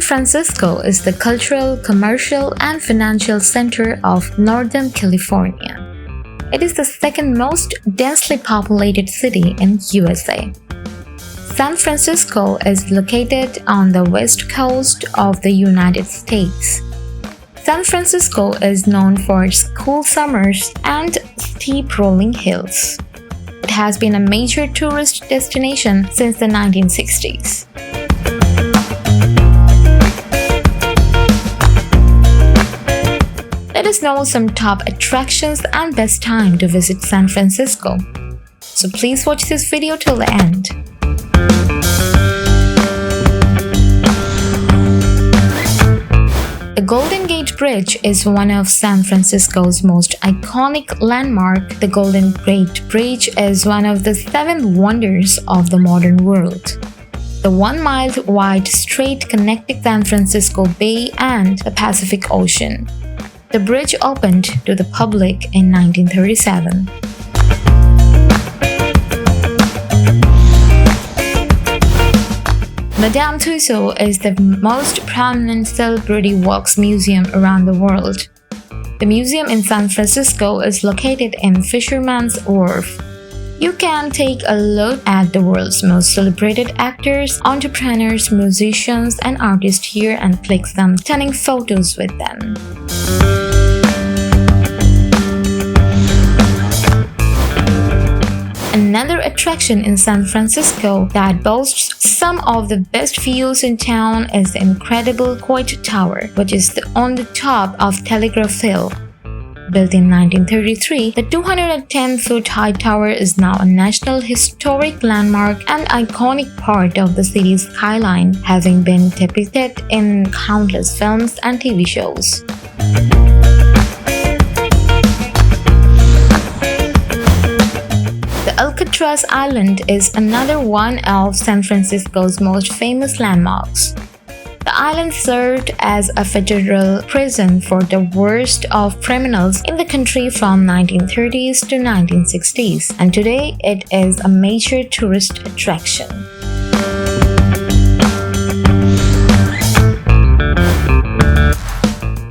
Francisco is the cultural, commercial, and financial center of Northern California. It is the second most densely populated city in USA. San Francisco is located on the west coast of the United States. San Francisco is known for its cool summers and steep rolling hills. It has been a major tourist destination since the 1960s. Let us know some top attractions and best time to visit San Francisco. So please watch this video till the end. The Golden Gate Bridge is one of San Francisco's most iconic landmarks. The Golden Gate Bridge is one of the 7 wonders of the modern world. The 1-mile wide strait connecting San Francisco Bay and the Pacific Ocean. The bridge opened to the public in 1937. Madame Tussauds is the most prominent celebrity wax museum around the world. The museum in San Francisco is located in Fisherman's Wharf. You can take a look at the world's most celebrated actors, entrepreneurs, musicians, and artists here and click some stunning photos with them. Another attraction in San Francisco that boasts some of the best views in town is the incredible Coit Tower, which is on the top of Telegraph Hill. Built in 1933, the 210-foot high tower is now a National Historic Landmark and iconic part of the city's skyline, having been depicted in countless films and TV shows. Alcatraz Island is another one of San Francisco's most famous landmarks. The island served as a federal prison for the worst of criminals in the country from 1930s to 1960s, and today it is a major tourist attraction.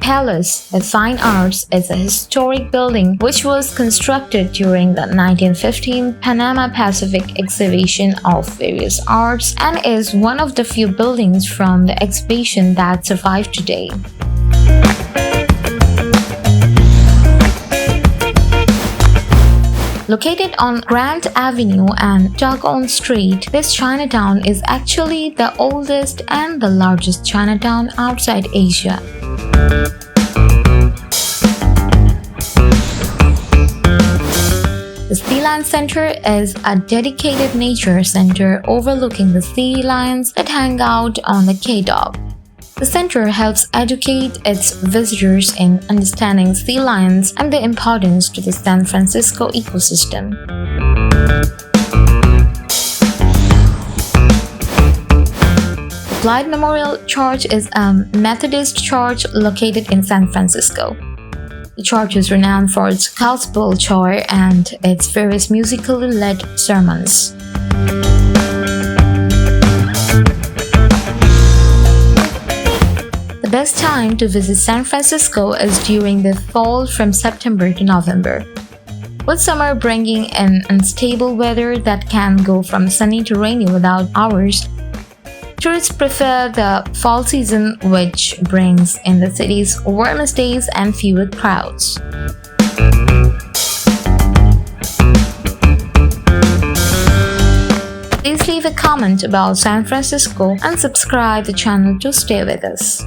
Palace of Fine Arts is a historic building which was constructed during the 1915 Panama Pacific Exhibition of various arts and is one of the few buildings from the exhibition that survive today. Located on Grant Avenue and Jargon Street, this Chinatown is actually the oldest and the largest Chinatown outside Asia. The Sealand Center is a dedicated nature center overlooking the sea lions that hang out on the K-Dog. The center helps educate its visitors in understanding sea lions and their importance to the San Francisco ecosystem. The Clyde Memorial Church is a Methodist church located in San Francisco. The church is renowned for its gospel choir and its various musically led sermons. The best time to visit San Francisco is during the fall from September to November. With summer bringing in unstable weather that can go from sunny to rainy without hours, tourists prefer the fall season, which brings in the city's warmest days and fewer crowds. Please leave a comment about San Francisco and subscribe the channel to stay with us.